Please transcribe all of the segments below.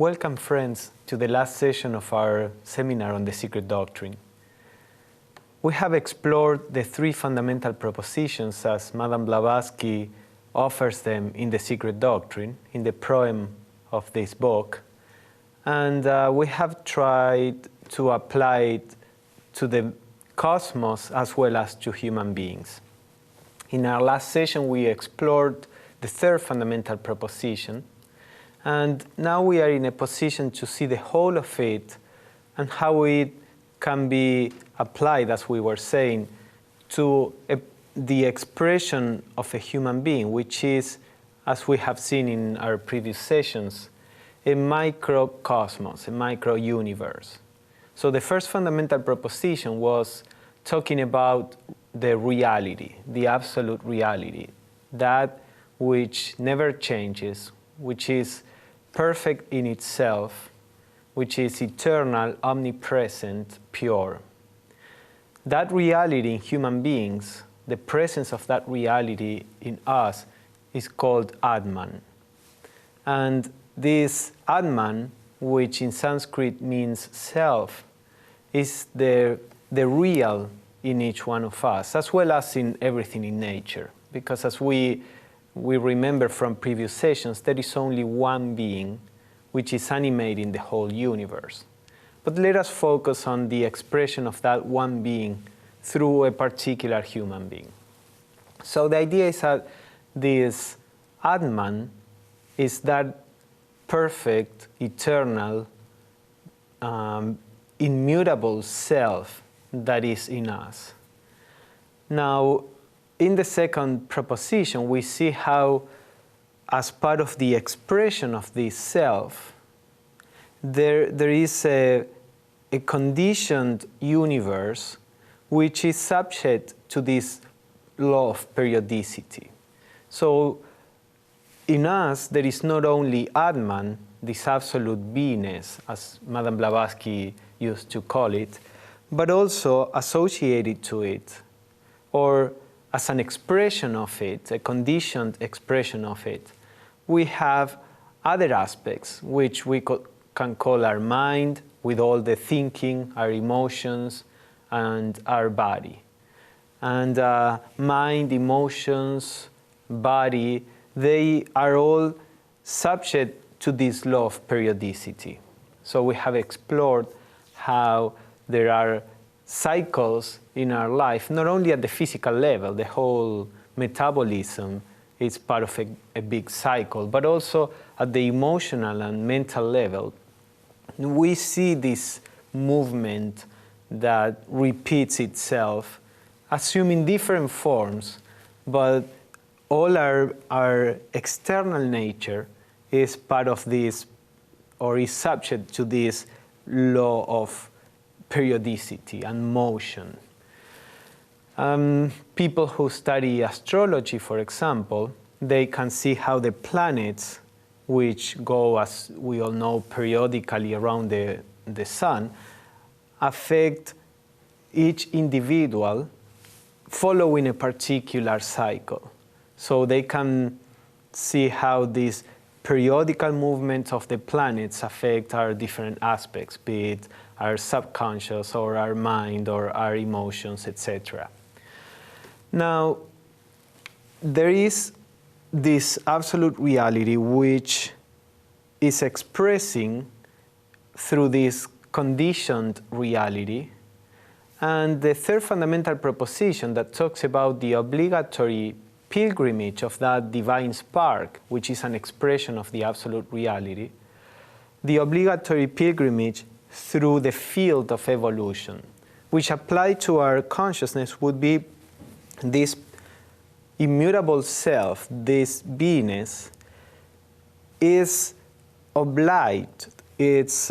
Welcome, friends, to the last session of our seminar on the Secret Doctrine. We have explored the three fundamental propositions as Madame Blavatsky offers them in the Secret Doctrine, in the proem of this book, and we have tried to apply it to the cosmos as well as to human beings. In our last session, we explored the third fundamental proposition, and now we are in a position to see the whole of it and how it can be applied, as we were saying, to the expression of a human being, which is, as we have seen in our previous sessions, a microcosmos, a micro-universe. So the first fundamental proposition was talking about the reality, the absolute reality, that which never changes, which is perfect in itself, which is eternal, omnipresent, pure. That reality in human beings, the presence of that reality in us, is called Atman. And this Atman, which in Sanskrit means self, is the real in each one of us, as well as in everything in nature. Because as we remember from previous sessions, there is only one being which is animating the whole universe. But let us focus on the expression of that one being through a particular human being. So the idea is that this Atman is that perfect, eternal, immutable self that is in us. Now, in the second proposition, we see how, as part of the expression of this self, there is a conditioned universe which is subject to this law of periodicity. So, in us, there is not only Atman, this absolute beingness, as Madame Blavatsky used to call it, but also associated to it, or as an expression of it, a conditioned expression of it, we have other aspects which we can call our mind, with all the thinking, our emotions, and our body. And mind, emotions, body, they are all subject to this law of periodicity. So we have explored how there are cycles in our life, not only at the physical level, the whole metabolism is part of a big cycle, but also at the emotional and mental level. We see this movement that repeats itself, assuming different forms, but all our external nature is part of this, or is subject to this law of periodicity and motion. People who study astrology, for example, they can see how the planets, which go, as we all know, periodically around the sun, affect each individual following a particular cycle. So they can see how these periodical movements of the planets affect our different aspects, be it our subconscious or our mind or our emotions, etc. Now, there is this absolute reality which is expressing through this conditioned reality. And the third fundamental proposition that talks about the obligatory pilgrimage of that divine spark, which is an expression of the absolute reality, the obligatory pilgrimage through the field of evolution, which applied to our consciousness would be this immutable self, this beingness, is obliged, it's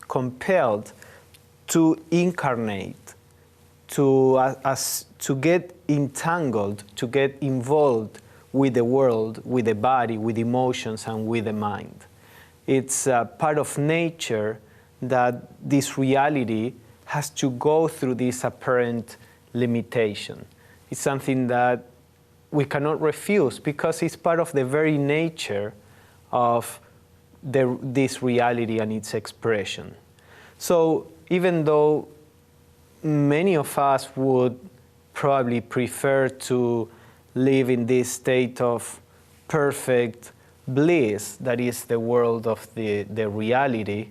compelled to incarnate, to get entangled, to get involved with the world, with the body, with emotions, and with the mind. It's part of nature that this reality has to go through this apparent limitation. It's something that we cannot refuse because it's part of the very nature of this reality and its expression. So even though many of us would probably prefer to live in this state of perfect bliss, that is the world of the reality,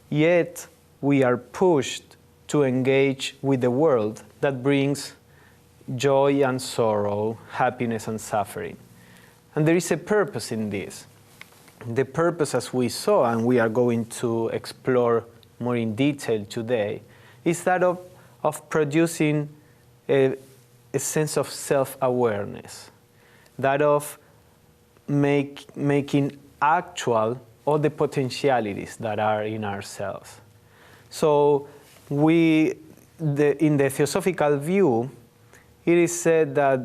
yet we are pushed to engage with the world that brings joy and sorrow, happiness and suffering. And there is a purpose in this. The purpose, as we saw, and we are going to explore more in detail today, is that of producing a sense of self-awareness, that of making actual all the potentialities that are in ourselves. So in the Theosophical view, it is said that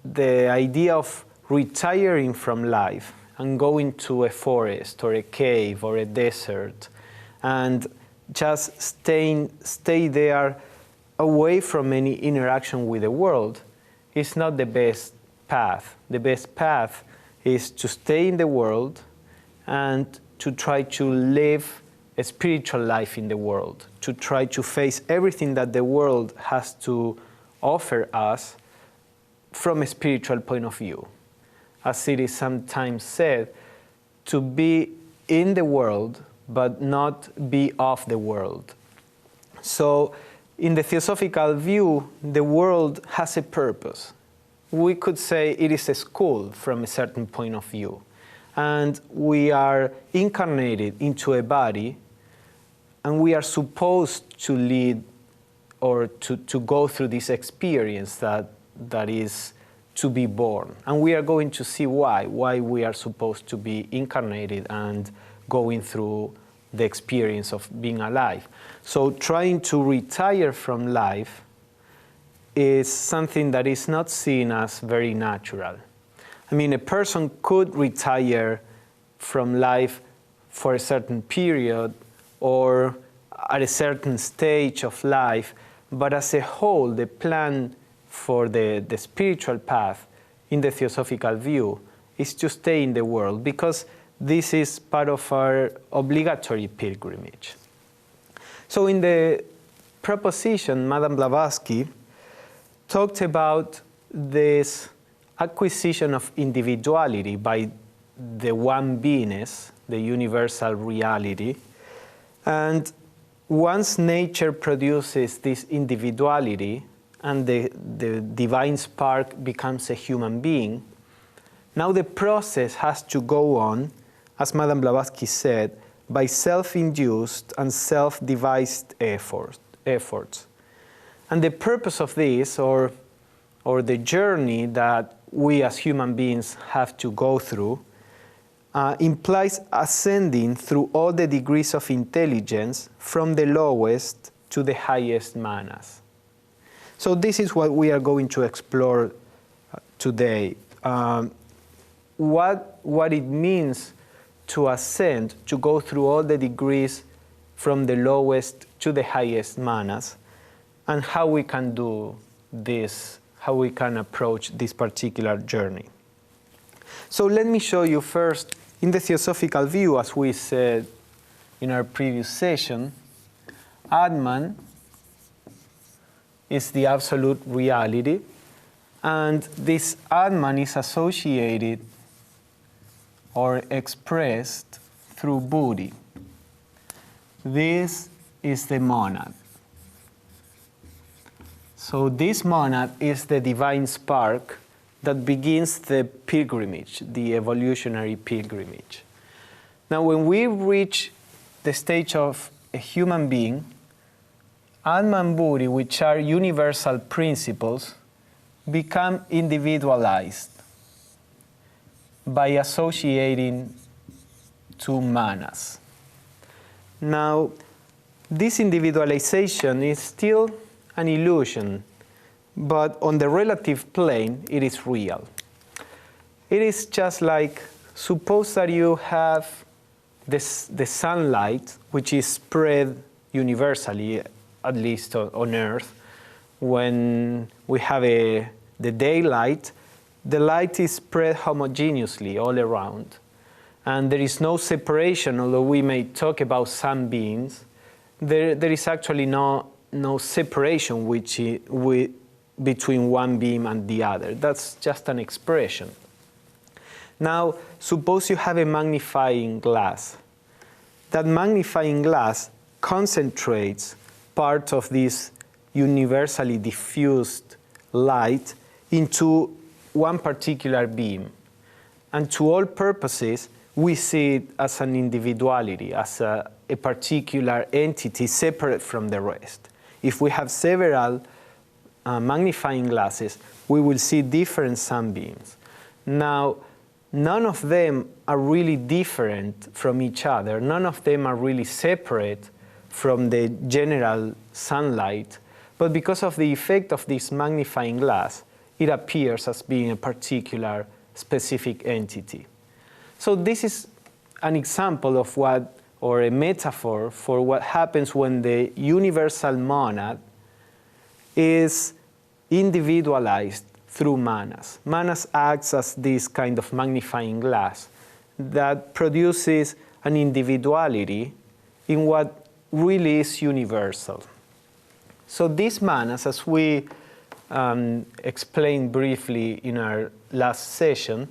the idea of retiring from life and going to a forest or a cave or a desert and just stay there away from any interaction with the world is not the best path. The best path is to stay in the world and to try to live a spiritual life in the world, to try to face everything that the world has to offer us from a spiritual point of view. As it is sometimes said, to be in the world but not be of the world. So in the Theosophical view, the world has a purpose. We could say it is a school from a certain point of view. And we are incarnated into a body, and we are supposed to lead or to go through this experience that is to be born. And we are going to see why we are supposed to be incarnated and going through the experience of being alive. So trying to retire from life is something that is not seen as very natural. I mean, a person could retire from life for a certain period or at a certain stage of life, but as a whole, the plan for the spiritual path in the Theosophical view is to stay in the world, because this is part of our obligatory pilgrimage. So in the proposition, Madame Blavatsky talked about this acquisition of individuality by the one beingness, the universal reality, and once nature produces this individuality and the divine spark becomes a human being, now the process has to go on, as Madame Blavatsky said, by self-induced and self-devised efforts. And the purpose of this, or the journey that we as human beings have to go through, implies ascending through all the degrees of intelligence from the lowest to the highest manas. So this is what we are going to explore today. What it means to ascend, to go through all the degrees from the lowest to the highest manas, and how we can do this, how we can approach this particular journey. So let me show you first, in the Theosophical view, as we said in our previous session, Atman is the absolute reality, and this Atman is associated or expressed through Buddhi. This is the monad. So this monad is the divine spark that begins the pilgrimage, the evolutionary pilgrimage. Now, when we reach the stage of a human being, Atman and Buddhi, which are universal principles, become individualized by associating two manas. Now, this individualization is still an illusion, but on the relative plane, it is real. It is just like, suppose that you have the sunlight, which is spread universally, at least on Earth. When we have the daylight, the light is spread homogeneously all around. and there is no separation, although we may talk about some beings, there is actually no separation between one being and the other. That's just an expression. Now, suppose you have a magnifying glass. That magnifying glass concentrates part of this universally diffused light into one particular beam. And to all purposes, we see it as an individuality, as a particular entity separate from the rest. If we have several magnifying glasses, we will see different sunbeams. Now, none of them are really different from each other. None of them are really separate from the general sunlight. But because of the effect of this magnifying glass, it appears as being a particular specific entity. So this is an example of what, or a metaphor for what happens when the universal monad is individualized through manas. Manas acts as this kind of magnifying glass that produces an individuality in what really is universal. So these manas, as we explained briefly in our last session,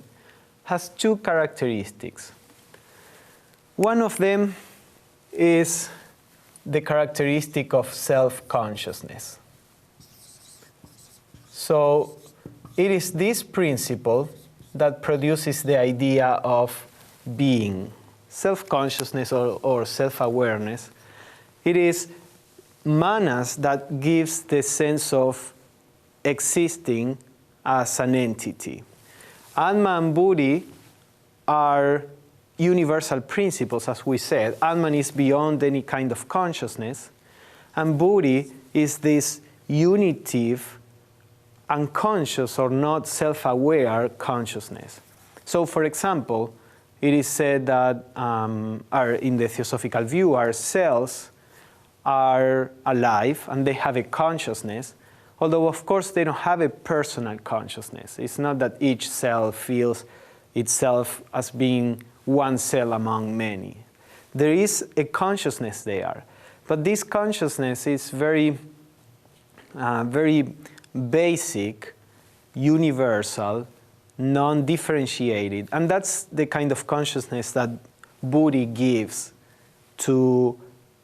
has two characteristics. One of them is the characteristic of self-consciousness. So it is this principle that produces the idea of being. Self-consciousness or self-awareness. It is manas that gives the sense of existing as an entity. Atman and Buddhi are universal principles, as we said. Atman is beyond any kind of consciousness, and Buddhi is this unitive, unconscious or not self-aware consciousness. So, for example, it is said that in the Theosophical view, our cells are alive and they have a consciousness, although of course they don't have a personal consciousness. It's not that each cell feels itself as being one cell among many. There is a consciousness there, but this consciousness is very basic, universal, non-differentiated, and that's the kind of consciousness that Buddhi gives to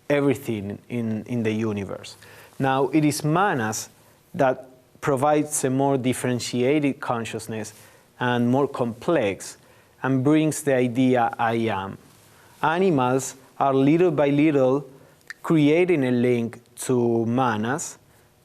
everything in the universe. Now, it is manas that provides a more differentiated consciousness and more complex, and brings the idea I am. Animals are little by little creating a link to manas,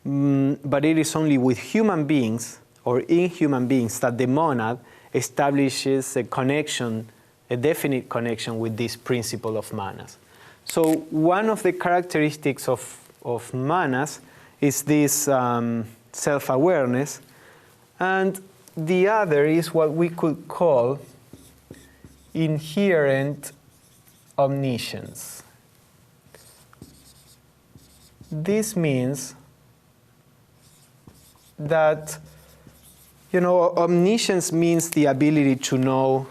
but it is only with human beings or in human beings that the monad establishes a connection, a definite connection with this principle of manas. So one of the characteristics of manas is this self-awareness, and the other is what we could call inherent omniscience. This means that, omniscience means the ability to know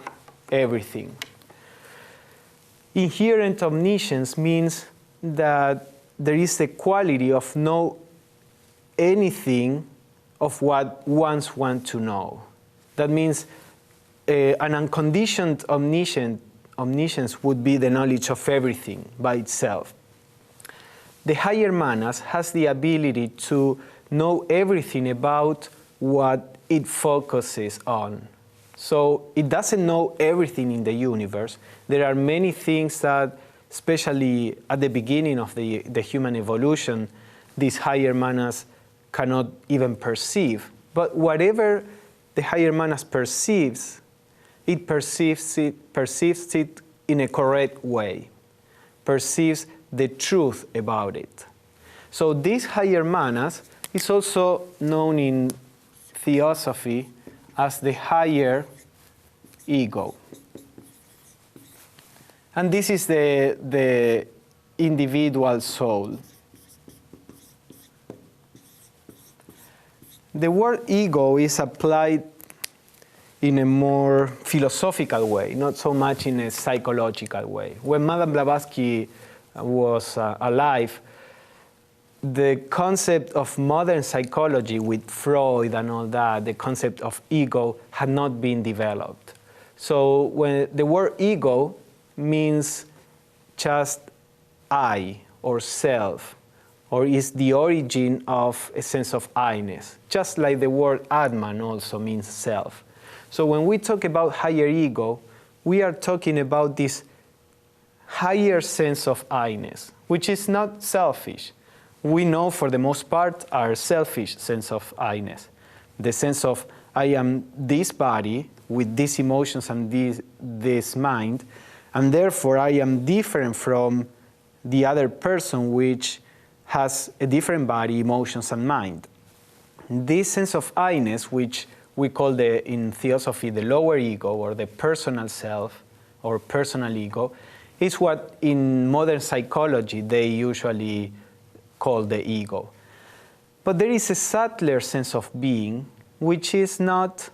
everything. Inherent omniscience means that there is a quality of know anything of what ones want to know. That means an unconditioned omniscience would be the knowledge of everything by itself. The higher manas has the ability to know everything about what it focuses on. So it doesn't know everything in the universe. There are many things that, especially at the beginning of the human evolution, these higher manas cannot even perceive. But whatever the higher manas perceives it in a correct way, perceives the truth about it. So these higher manas is also known in Theosophy as the higher ego. And this is the individual soul. The word ego is applied in a more philosophical way, not so much in a psychological way. When Madame Blavatsky was alive, the concept of modern psychology with Freud and all that, the concept of ego, had not been developed. So when the word ego means just I or self, or is the origin of a sense of I-ness, just like the word Atman also means self. So when we talk about higher ego, we are talking about this higher sense of I-ness, which is not selfish. We know for the most part our selfish sense of I-ness, the sense of I am this body with these emotions and this mind, and therefore I am different from the other person which has a different body, emotions, and mind. This sense of I-ness, which we call in Theosophy the lower ego or the personal self or personal ego, is what in modern psychology they usually call the ego. But there is a subtler sense of being which is not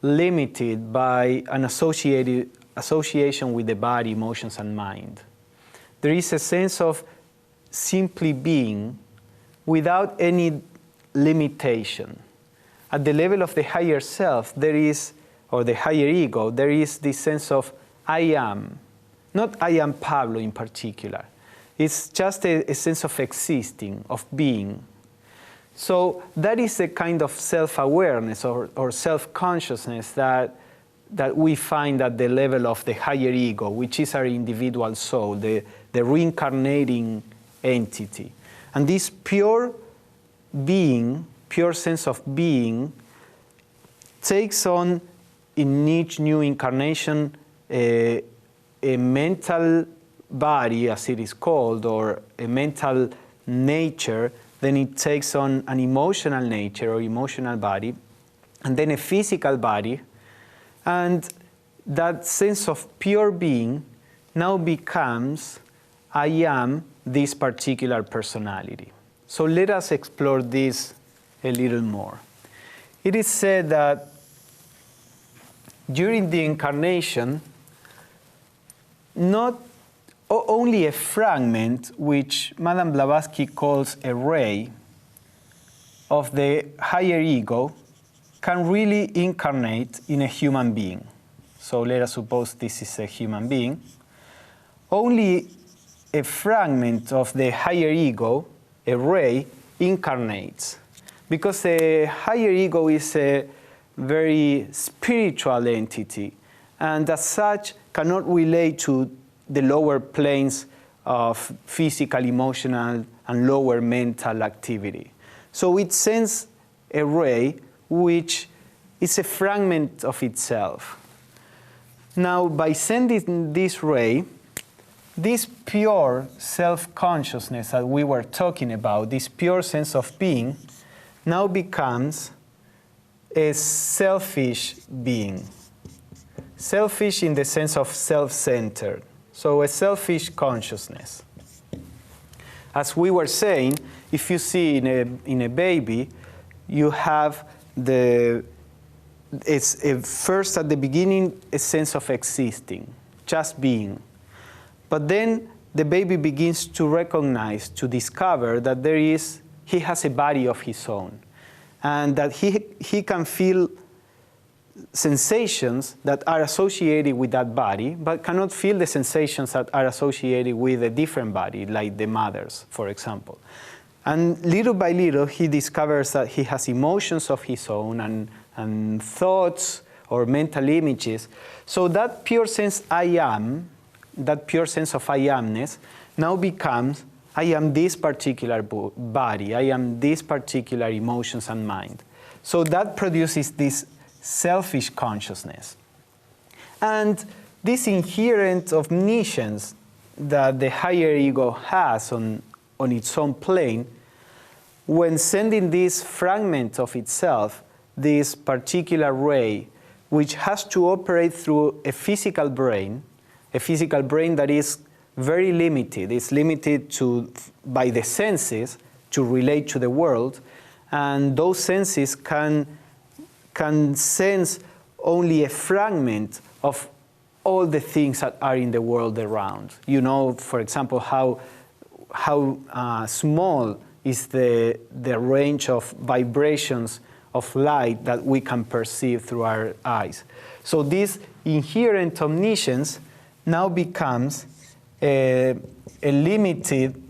limited by an association with the body, emotions, and mind. There is a sense of simply being without any limitation. At the level of the higher self, there is, or the higher ego, there is this sense of I am. Not I am Pablo in particular. It's just a sense of existing, of being. So that is a kind of self-awareness or self-consciousness that we find at the level of the higher ego, which is our individual soul, the reincarnating entity. And this pure being, pure sense of being, takes on in each new incarnation a mental body, as it is called, or a mental nature. Then it takes on an emotional nature or emotional body, and then a physical body. And that sense of pure being now becomes, I am this particular personality. So let us explore this a little more. It is said that during the incarnation, not only a fragment, which Madame Blavatsky calls a ray, of the higher ego can really incarnate in a human being. So let us suppose this is a human being. Only a fragment of the higher ego, a ray, incarnates. Because the higher ego is a very spiritual entity, and as such cannot relate to the lower planes of physical, emotional, and lower mental activity. So it sends a ray which is a fragment of itself. Now, by sending this ray, this pure self-consciousness that we were talking about, this pure sense of being, now becomes a selfish being. Selfish in the sense of self-centered. So a selfish consciousness. As we were saying, if you see in a baby, you have first at the beginning a sense of existing, just being. But then the baby begins to recognize, to discover that he has a body of his own, and that he can feel sensations that are associated with that body, but cannot feel the sensations that are associated with a different body, like the mother's, for example. And little by little, he discovers that he has emotions of his own and thoughts or mental images. So that pure sense I am, that pure sense of I amness, now becomes I am this particular body, I am this particular emotions and mind. So that produces this selfish consciousness. And this inherent omniscience that the higher ego has on its own plane, when sending this fragment of itself, this particular ray, which has to operate through a physical brain that is very limited. It's limited by the senses to relate to the world, and those senses can sense only a fragment of all the things that are in the world around. You know, for example, how small is the range of vibrations of light that we can perceive through our eyes. So this inherent omniscience now becomes a limited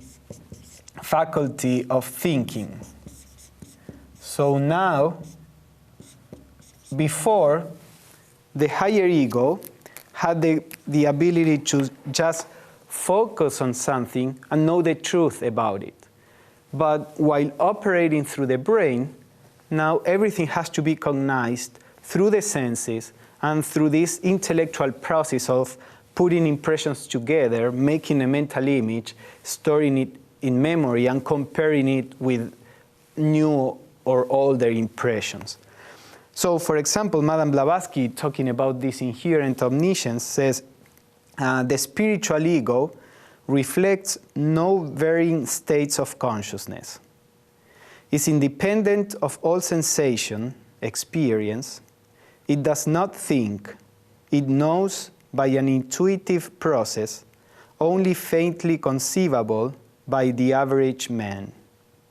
faculty of thinking. So now, before, the higher ego had the ability to just focus on something and know the truth about it. But while operating through the brain, now everything has to be cognized through the senses and through this intellectual process of putting impressions together, making a mental image, storing it in memory, and comparing it with new or older impressions. So, for example, Madame Blavatsky, talking about this inherent omniscience, says, the spiritual ego reflects no varying states of consciousness, is independent of all sensation, experience, it does not think, it knows by an intuitive process, only faintly conceivable by the average man.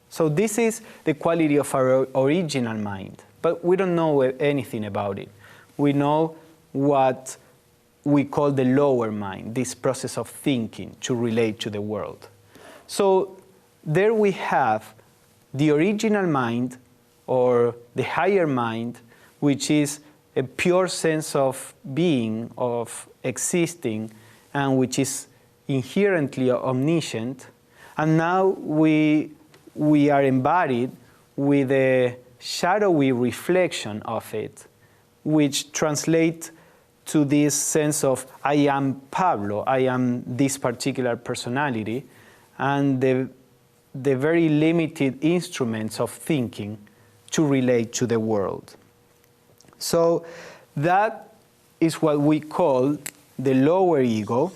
So this is the quality of our original mind, but we don't know anything about it. We know what we call the lower mind, this process of thinking to relate to the world. So there we have the original mind, or the higher mind, which is a pure sense of being, of existing, and which is inherently omniscient. And now we are embodied with a shadowy reflection of it, which translates to this sense of, I am Pablo, I am this particular personality, and the very limited instruments of thinking to relate to the world. So that is what we call the lower ego,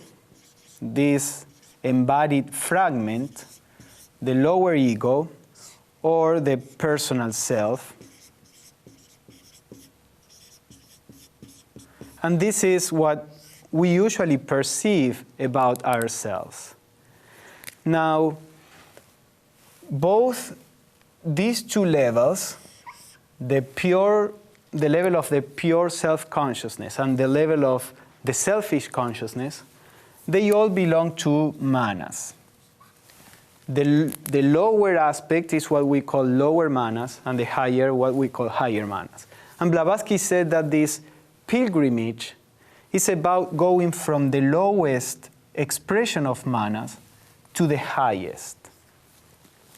this embodied fragment, the lower ego, or the personal self. And this is what we usually perceive about ourselves. Now, both these two levels, the level of the pure self-consciousness and the level of the selfish consciousness, they all belong to manas. The lower aspect is what we call lower manas, and the higher, what we call higher manas. And Blavatsky said that this pilgrimage is about going from the lowest expression of manas to the highest,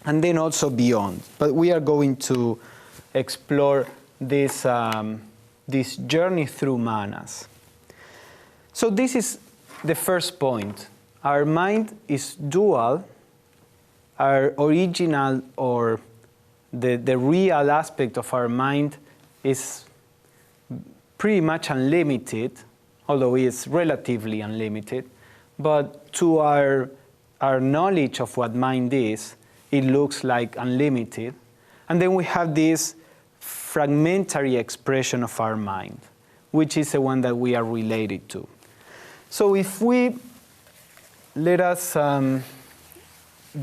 and then also beyond. But we are going to explore this journey through manas. So this is the first point. Our mind is dual. Our original, or the real aspect of our mind, is pretty much unlimited, although it's relatively unlimited. But to our knowledge of what mind is, it looks like unlimited. And then we have this fragmentary expression of our mind, which is the one that we are related to. So if we let us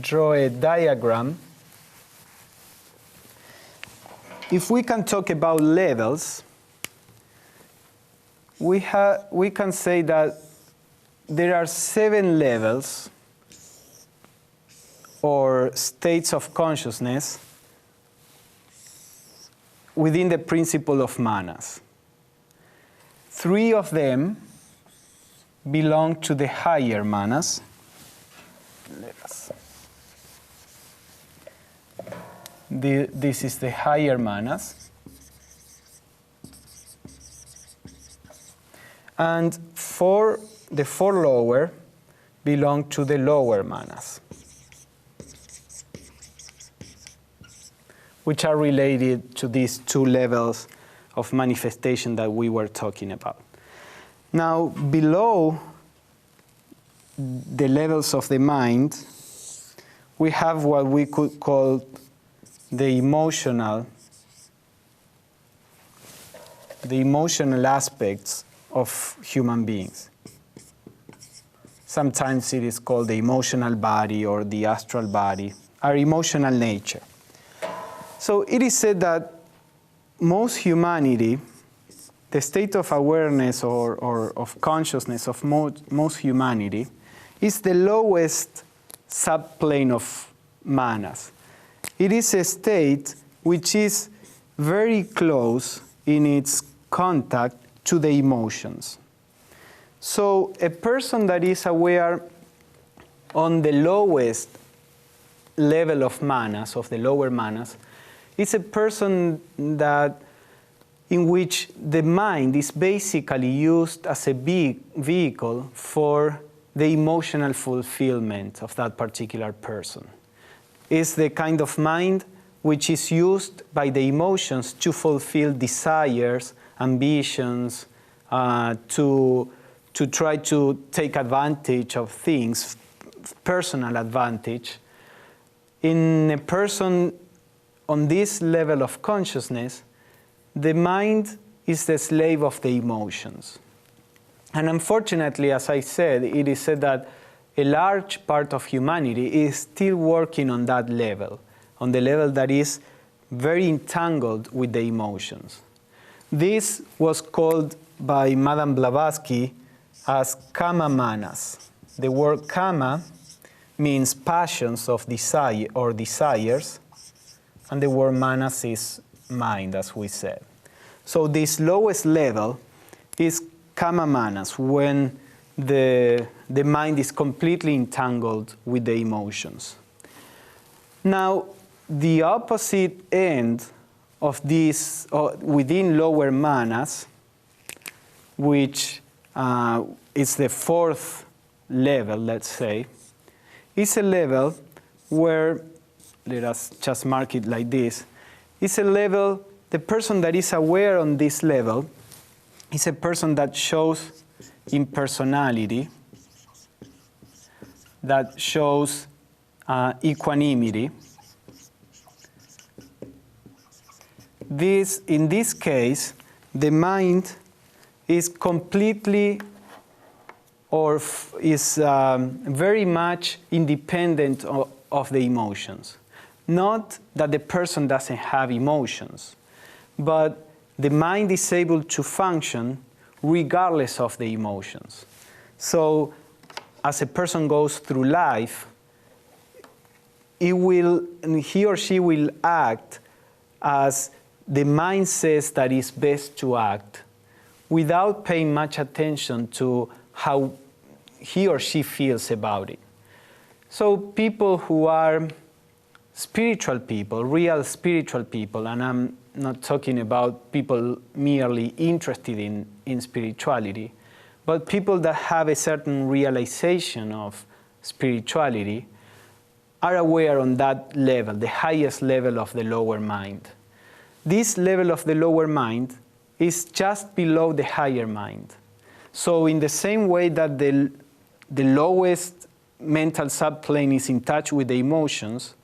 draw a diagram, if we can talk about levels, we can say that there are 7 levels or states of consciousness within the principle of manas. 3 of them belong to the higher manas. This is the higher manas. And the 4 lower belong to the lower manas, which are related to these 2 levels of manifestation that we were talking about. Now, below the levels of the mind, we have what we could call the emotional the emotional aspects of human beings. Sometimes it is called the emotional body or the astral body, our emotional nature. So it is said that most humanity, the state of awareness or of consciousness of most humanity, is the lowest subplane of manas. It is a state which is very close in its contact to the emotions. So a person that is aware on the lowest level of manas, of the lower manas, is a person that in which the mind is basically used as a vehicle for the emotional fulfillment of that particular person. It's the kind of mind which is used by the emotions to fulfill desires, ambitions, to try to take advantage of things, personal advantage. In a person on this level of consciousness, the mind is the slave of the emotions. And unfortunately, as I said, it is said that a large part of humanity is still working on that level, on the level that is very entangled with the emotions. This was called by Madame Blavatsky as kama manas. The word kama means passions of desire or desires, and the word manas is mind, as we said. So this lowest level is kama manas, when the mind is completely entangled with the emotions. Now, the opposite end of this, within lower manas, which is the fourth level, let's say, is a level where, let us just mark it like this, is a level, the person that is aware on this level is a person that shows impersonality, that shows equanimity. In this case, the mind is completely or is very much independent of the emotions. Not that the person doesn't have emotions, but the mind is able to function regardless of the emotions. So as a person goes through life, he or she will act as the mind says that is best to act, without paying much attention to how he or she feels about it. So people who are spiritual people, real spiritual people, and I'm not talking about people merely interested in spirituality, but people that have a certain realization of spirituality, are aware on that level, the highest level of the lower mind. This level of the lower mind is just below the higher mind. So in the same way that the lowest mental subplane is in touch with the emotions,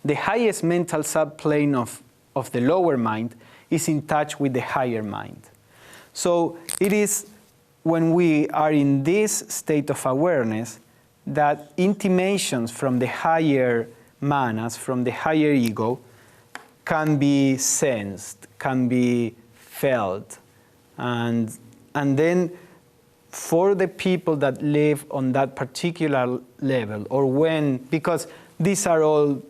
the highest mental subplane of the lower mind is in touch with the higher mind. So it is when we are in this state of awareness that intimations from the higher manas, from the higher ego, can be sensed, can be felt. And then for the people that live on that particular level, or because these are all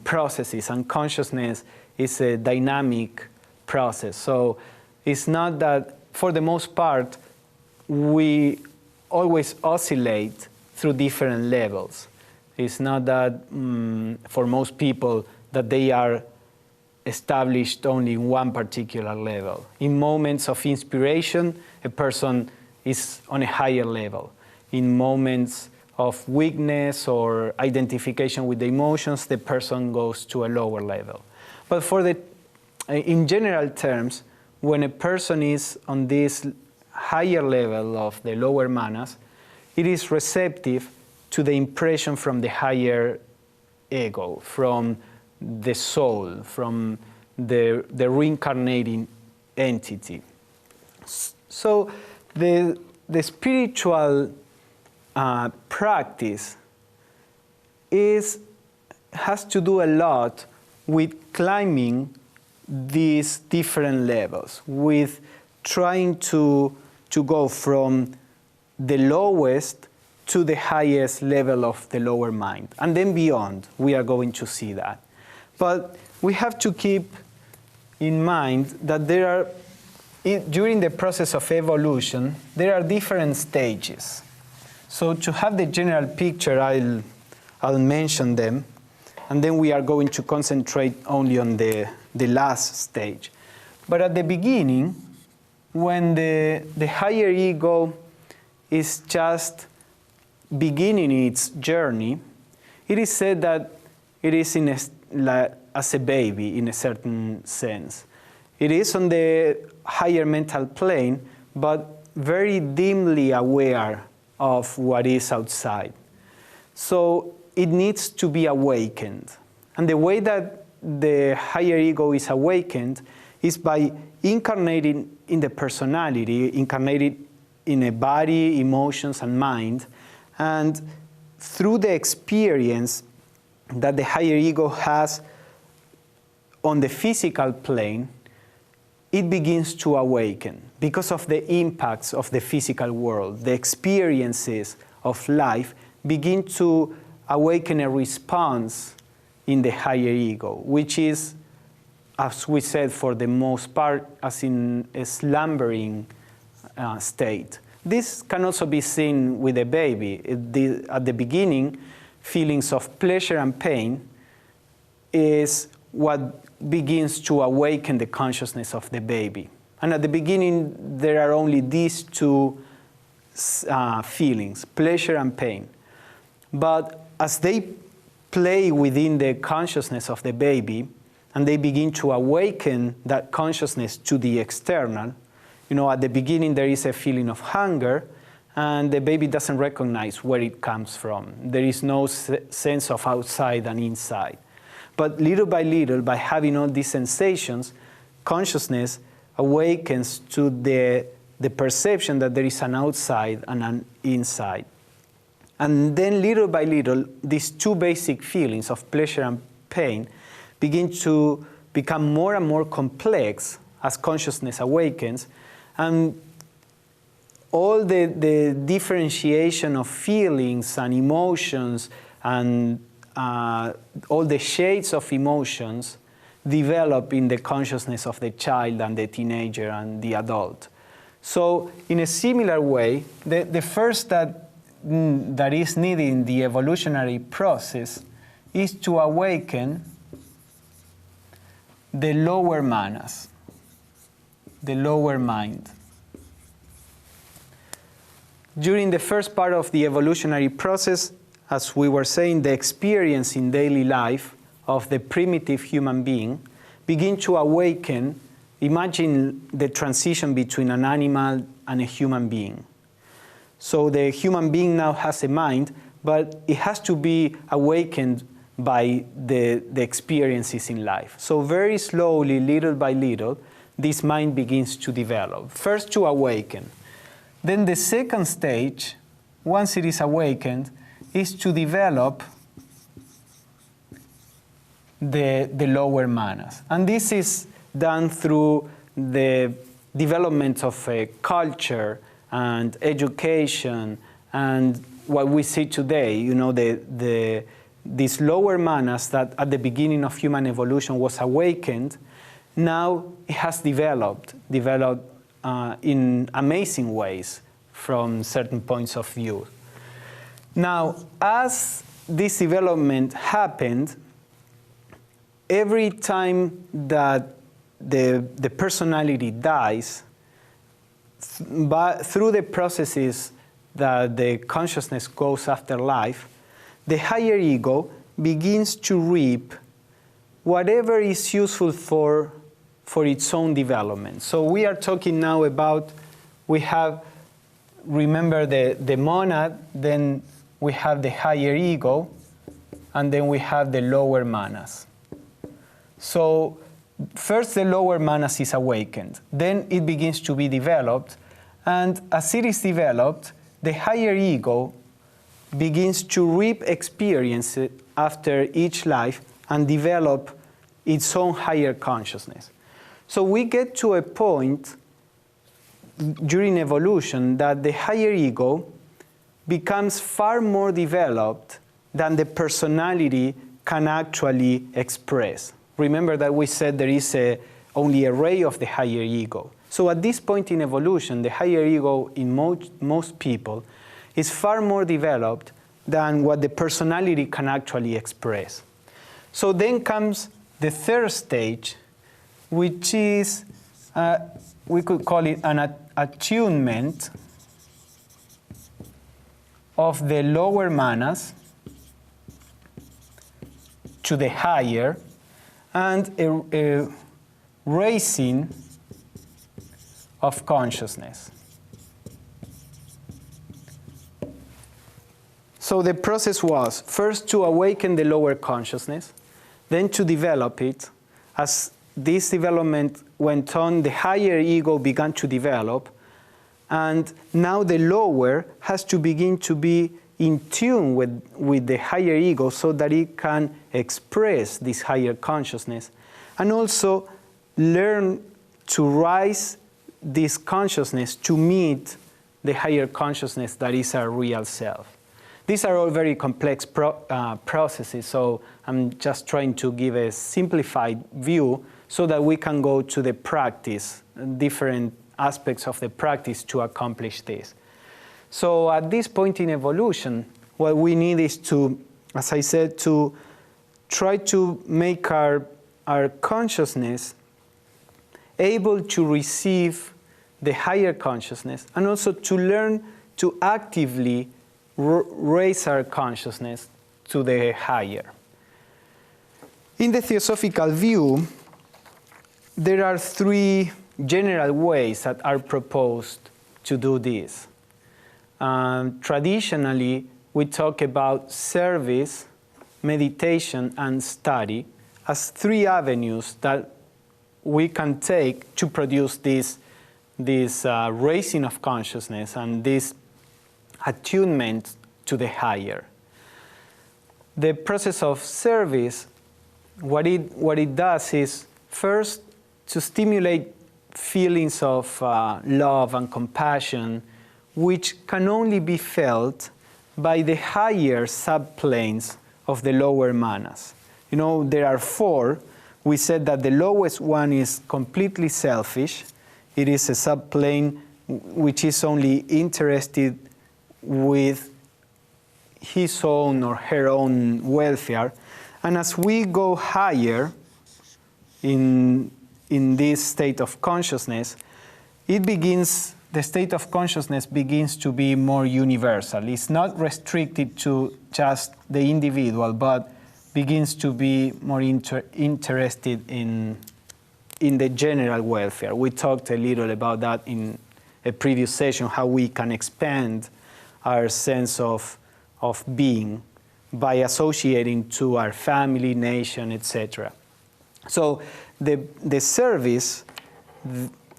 processes, and consciousness is a dynamic process. So it's not that, for the most part, we always oscillate through different levels. It's not that for most people that they are established only in one particular level. In moments of inspiration, a person is on a higher level. In moments of weakness or identification with the emotions, the person goes to a lower level. But in general terms, when a person is on this higher level of the lower manas, it is receptive to the impression from the higher ego, from the soul, from the reincarnating entity. So the spiritual practice has to do a lot with climbing these different levels, with trying to go from the lowest to the highest level of the lower mind. And then beyond, we are going to see that. But we have to keep in mind that during the process of evolution, there are different stages. So to have the general picture, I'll mention them, and then we are going to concentrate only on the last stage. But at the beginning, when the higher ego is just beginning its journey, it is said that it is as a baby in a certain sense. It is on the higher mental plane, but very dimly aware of what is outside. So it needs to be awakened. And the way that the higher ego is awakened is by incarnating in the personality, incarnated in a body, emotions, and mind. And through the experience that the higher ego has on the physical plane, it begins to awaken because of the impacts of the physical world. The experiences of life begin to awaken a response in the higher ego, which is, as we said, for the most part, as in a slumbering state. This can also be seen with a baby. At the beginning, feelings of pleasure and pain is what begins to awaken the consciousness of the baby. And at the beginning, there are only these two feelings, pleasure and pain. But as they play within the consciousness of the baby, and they begin to awaken that consciousness to the external, at the beginning there is a feeling of hunger, and the baby doesn't recognize where it comes from. There is no sense of outside and inside. But little by little, by having all these sensations, consciousness awakens to the perception that there is an outside and an inside. And then little by little, these two basic feelings of pleasure and pain begin to become more and more complex as consciousness awakens. And all the differentiation of feelings and emotions and all the shades of emotions develop in the consciousness of the child and the teenager and the adult. So in a similar way, the first that is needed in the evolutionary process is to awaken the lower manas, the lower mind. During the first part of the evolutionary process, as we were saying, the experience in daily life of the primitive human being begin to awaken. Imagine the transition between an animal and a human being. So the human being now has a mind, but it has to be awakened by the experiences in life. So very slowly, little by little, this mind begins to develop. First to awaken. Then the second stage, once it is awakened, is to develop the lower manas. And this is done through the development of a culture and education and what we see today, these lower manas that at the beginning of human evolution was awakened, now it has developed in amazing ways from certain points of view. Now, as this development happened, every time that the personality dies, through the processes that the consciousness goes after life, the higher ego begins to reap whatever is useful for its own development. So we are talking now about, remember the monad, then we have the higher ego, and then we have the lower manas. So first the lower manas is awakened, then it begins to be developed, and as it is developed, the higher ego begins to reap experience after each life and develop its own higher consciousness. So we get to a point during evolution that the higher ego becomes far more developed than the personality can actually express. Remember that we said there is only a ray of the higher ego. So at this point in evolution, the higher ego in most people is far more developed than what the personality can actually express. So then comes the third stage, which is, we could call it an attunement of the lower manas to the higher, and a raising of consciousness. So the process was first to awaken the lower consciousness, then to develop it. As this development went on, the higher ego began to develop, and now the lower has to begin to be in tune with the higher ego so that it can express this higher consciousness, and also learn to rise this consciousness to meet the higher consciousness that is our real self. These are all very complex processes, so I'm just trying to give a simplified view so that we can go to the practice, different aspects of the practice to accomplish this. So at this point in evolution, what we need is to, as I said, to try to make our consciousness able to receive the higher consciousness, and also to learn to actively raise our consciousness to the higher. In the Theosophical view, there are three general ways that are proposed to do this. Traditionally, we talk about service, meditation, and study as three avenues that we can take to produce this raising of consciousness and this attunement to the higher. The process of service, what it does is first to stimulate feelings of love and compassion, which can only be felt by the higher subplanes of the lower manas. You know, there are four. We said that the lowest one is completely selfish. It is a subplane which is only interested with his own or her own welfare. And as we go higher in this state of consciousness, the state of consciousness begins to be more universal. It's not restricted to just the individual, but begins to be more interested in the general welfare. We talked a little about that in a previous session, how we can expand our sense of being by associating to our family, nation, etc. So the service,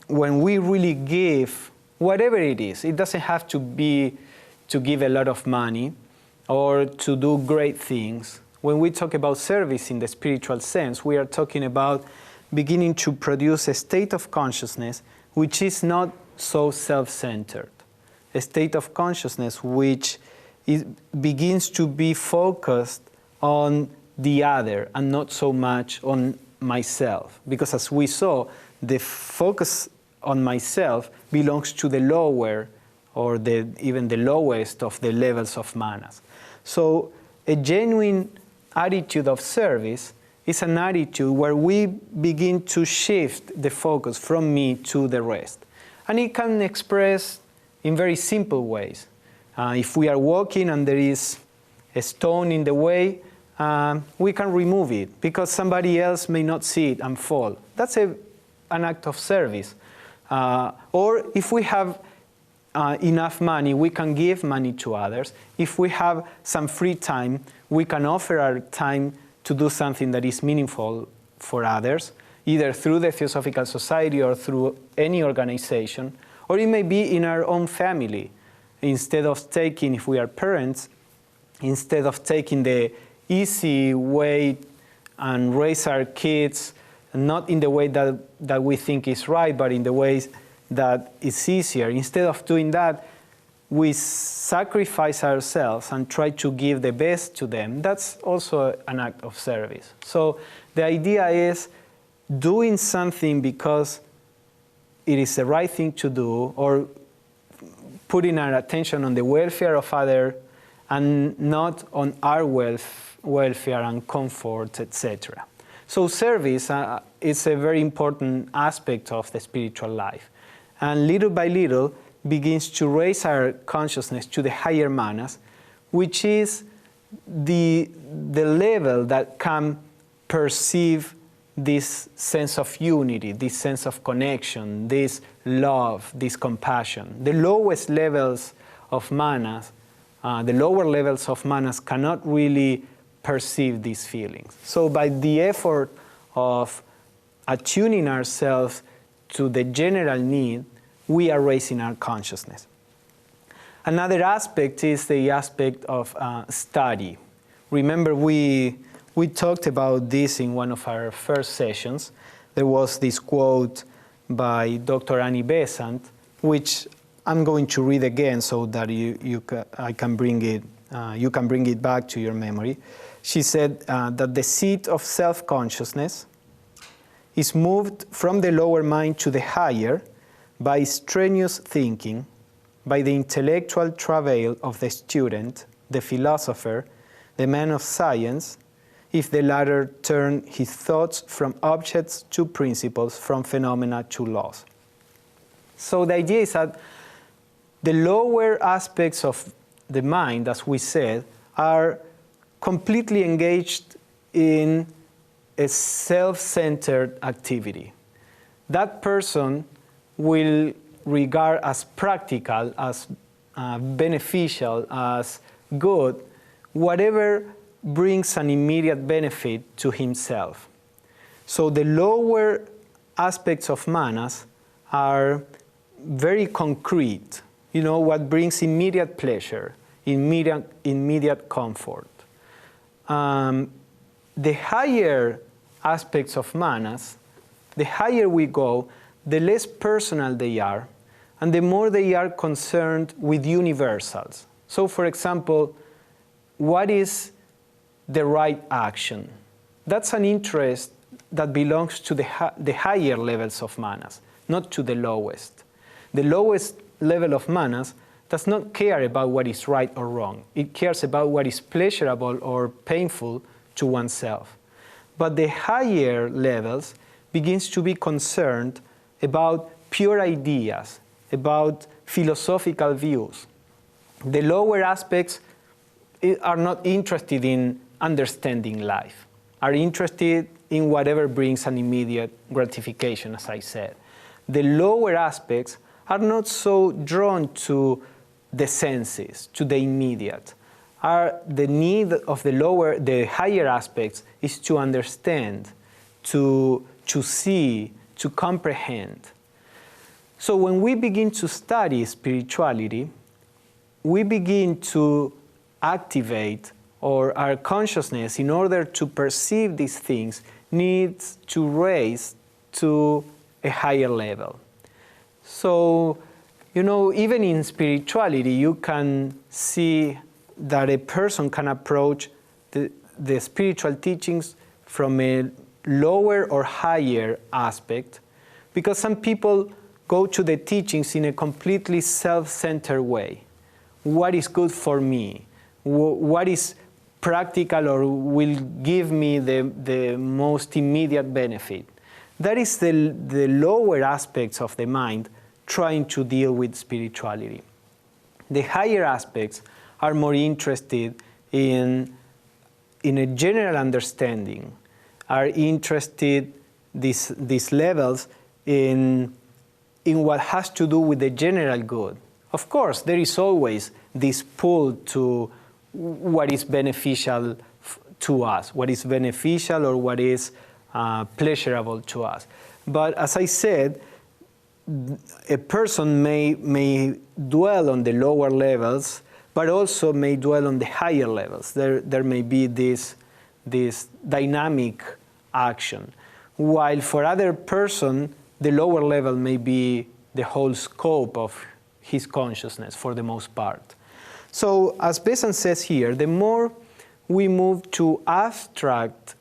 when we really give whatever it is, it doesn't have to be to give a lot of money or to do great things. When we talk about service in the spiritual sense, we are talking about beginning to produce a state of consciousness which is not so self-centered, a state of consciousness which begins to be focused on the other and not so much on myself. Because as we saw, the focus on myself belongs to the lower or even the lowest of the levels of manas. So a genuine attitude of service is an attitude where we begin to shift the focus from me to the rest. And it can express in very simple ways. If we are walking and there is a stone in the way, we can remove it because somebody else may not see it and fall. That's an act of service. Or if we have enough money, we can give money to others. If we have some free time, we can offer our time to do something that is meaningful for others. either through the Theosophical Society or through any organization, or it may be in our own family. Instead of taking, if we are parents, instead of taking the easy way and raise our kids, not in the way that we think is right, but in the ways that is easier. Instead of doing that, we sacrifice ourselves and try to give the best to them. That's also an act of service. So the idea is doing something because it is the right thing to do, or putting our attention on the welfare of others and not on our welfare and comfort, etc. So service is a very important aspect of the spiritual life. And little by little begins to raise our consciousness to the higher manas, which is the level that can perceive this sense of unity, this sense of connection, this love, this compassion. The lowest levels of manas, the lower levels of manas cannot really perceive these feelings. So by the effort of attuning ourselves to the general need, we are raising our consciousness. Another aspect is the aspect of study. Remember, we talked about this in one of our first sessions. There was this quote by Dr. Annie Besant, which I'm going to read again so that you can bring it back to your memory. She said that the seat of self-consciousness is moved from the lower mind to the higher by strenuous thinking, by the intellectual travail of the student, the philosopher, the man of science, if the latter turn his thoughts from objects to principles, from phenomena to laws. So the idea is that the lower aspects of the mind, as we said, are completely engaged in a self-centered activity. That person will regard as practical, as beneficial, as good, whatever brings an immediate benefit to himself. So the lower aspects of manas are very concrete, what brings immediate pleasure, immediate comfort. The higher aspects of manas, the higher we go, the less personal they are, and the more they are concerned with universals. So, for example, what is the right action? That's an interest that belongs to the higher levels of manas, not to the lowest. The lowest level of manas does not care about what is right or wrong. It cares about what is pleasurable or painful to oneself. But the higher levels begins to be concerned about pure ideas, about philosophical views. The lower aspects are not interested in understanding life, are interested in whatever brings an immediate gratification, as I said. The lower aspects are not so drawn to the senses, to the immediate. The need of the higher aspects is to understand, to see, to comprehend. So when we begin to study spirituality, we begin to activate, or our consciousness, in order to perceive these things, needs to raise to a higher level. So, even in spirituality, you can see that a person can approach the spiritual teachings from a lower or higher aspect, because some people go to the teachings in a completely self-centered way. What is good for me? What is practical or will give me the most immediate benefit? That is the lower aspects of the mind trying to deal with spirituality. The higher aspects are more interested in a general understanding, are interested, these levels, in what has to do with the general good. Of course, there is always this pull to what is beneficial to us, what is beneficial or what is pleasurable to us. But as I said, a person may dwell on the lower levels, but also may dwell on the higher levels. There may be this dynamic action, while for other person, the lower level may be the whole scope of his consciousness for the most part. So, as Besant says here, the more we move to abstract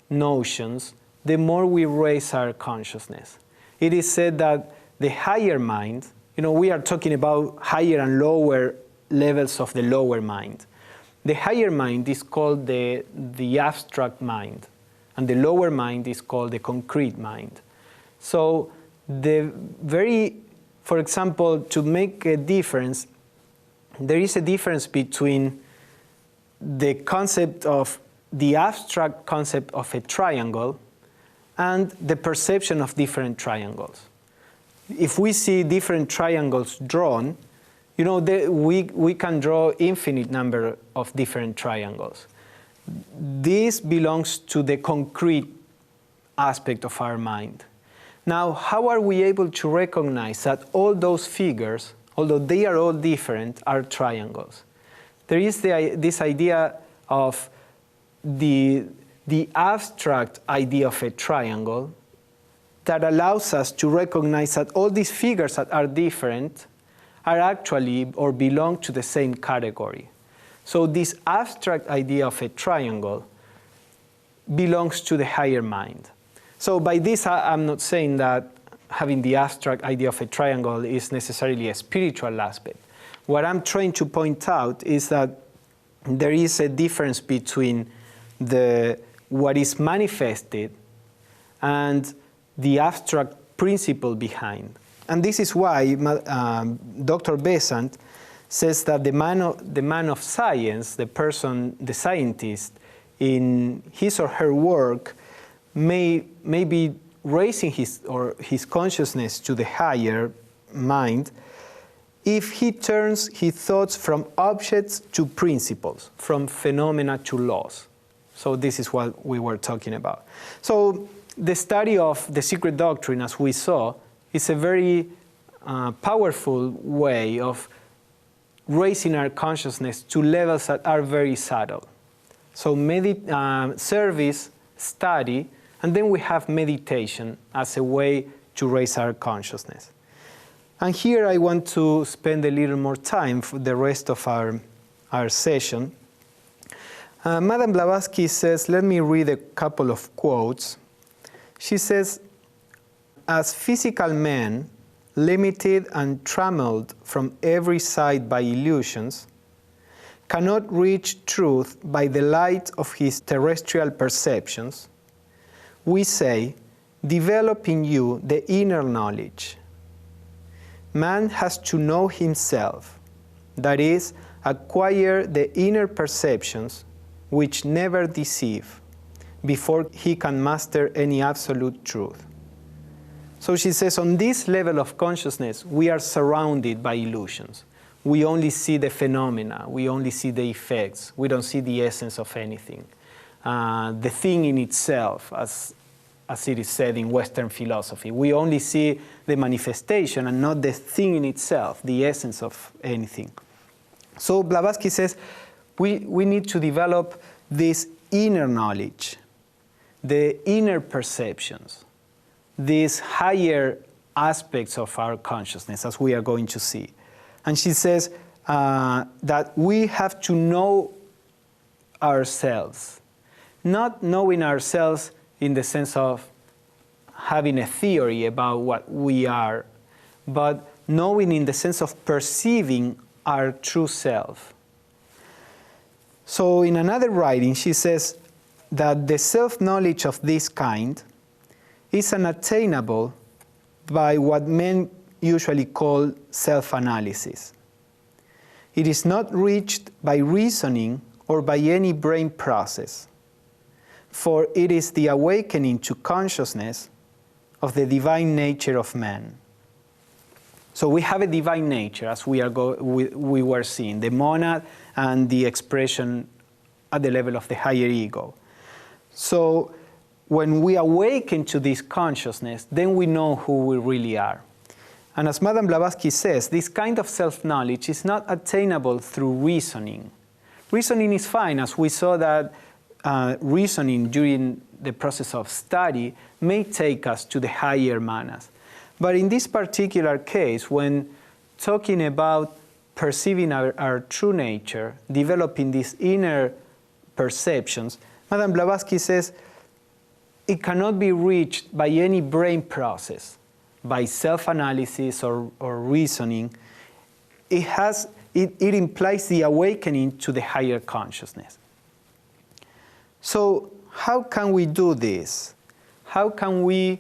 notions, the more we raise our consciousness. It is said that the higher mind, we are talking about higher and lower levels of the lower mind. The higher mind is called the abstract mind, and the lower mind is called the concrete mind. So, for example, to make a difference, there is a difference between the concept of the abstract concept of a triangle and the perception of different triangles. If we see different triangles drawn, we can draw infinite number of different triangles. This belongs to the concrete aspect of our mind. Now, how are we able to recognize that all those figures, although they are all different, are triangles? There is this idea of the abstract idea of a triangle that allows us to recognize that all these figures that are different are actually or belong to the same category. So this abstract idea of a triangle belongs to the higher mind. So by this, I'm not saying that having the abstract idea of a triangle is necessarily a spiritual aspect. What I'm trying to point out is that there is a difference between what is manifested and the abstract principle behind. And this is why Dr. Besant says that the man of science, the scientist, in his or her work may be raising his consciousness to the higher mind if he turns his thoughts from objects to principles, from phenomena to laws. So this is what we were talking about. So the study of the Secret Doctrine, as we saw, is a very powerful way of raising our consciousness to levels that are very subtle. So service, study, and then we have meditation as a way to raise our consciousness. And here I want to spend a little more time for the rest of our session. Madame Blavatsky says, let me read a couple of quotes. She says, as physical men, limited and trammeled from every side by illusions, cannot reach truth by the light of his terrestrial perceptions, we say, develop in you the inner knowledge. Man has to know himself, that is, acquire the inner perceptions which never deceive, before he can master any absolute truth. So she says, on this level of consciousness, we are surrounded by illusions. We only see the phenomena, we only see the effects, we don't see the essence of anything. The thing in itself, as it is said in Western philosophy. We only see the manifestation and not the thing in itself, the essence of anything. So Blavatsky says we need to develop this inner knowledge, the inner perceptions, these higher aspects of our consciousness, as we are going to see. And she says that we have to know ourselves, not knowing ourselves in the sense of having a theory about what we are, but knowing in the sense of perceiving our true self. So in another writing, she says that the self-knowledge of this kind is unattainable by what men usually call self-analysis. It is not reached by reasoning or by any brain process, for it is the awakening to consciousness of the divine nature of man. So we have a divine nature, as we were seeing, the monad and the expression at the level of the higher ego. So when we awaken to this consciousness, then we know who we really are. And as Madame Blavatsky says, this kind of self-knowledge is not attainable through reasoning. Reasoning is fine, as we saw that reasoning during the process of study may take us to the higher manas. But in this particular case, when talking about perceiving our true nature, developing these inner perceptions, Madame Blavatsky says it cannot be reached by any brain process, by self-analysis or reasoning. It implies the awakening to the higher consciousness. So how can we do this? How can we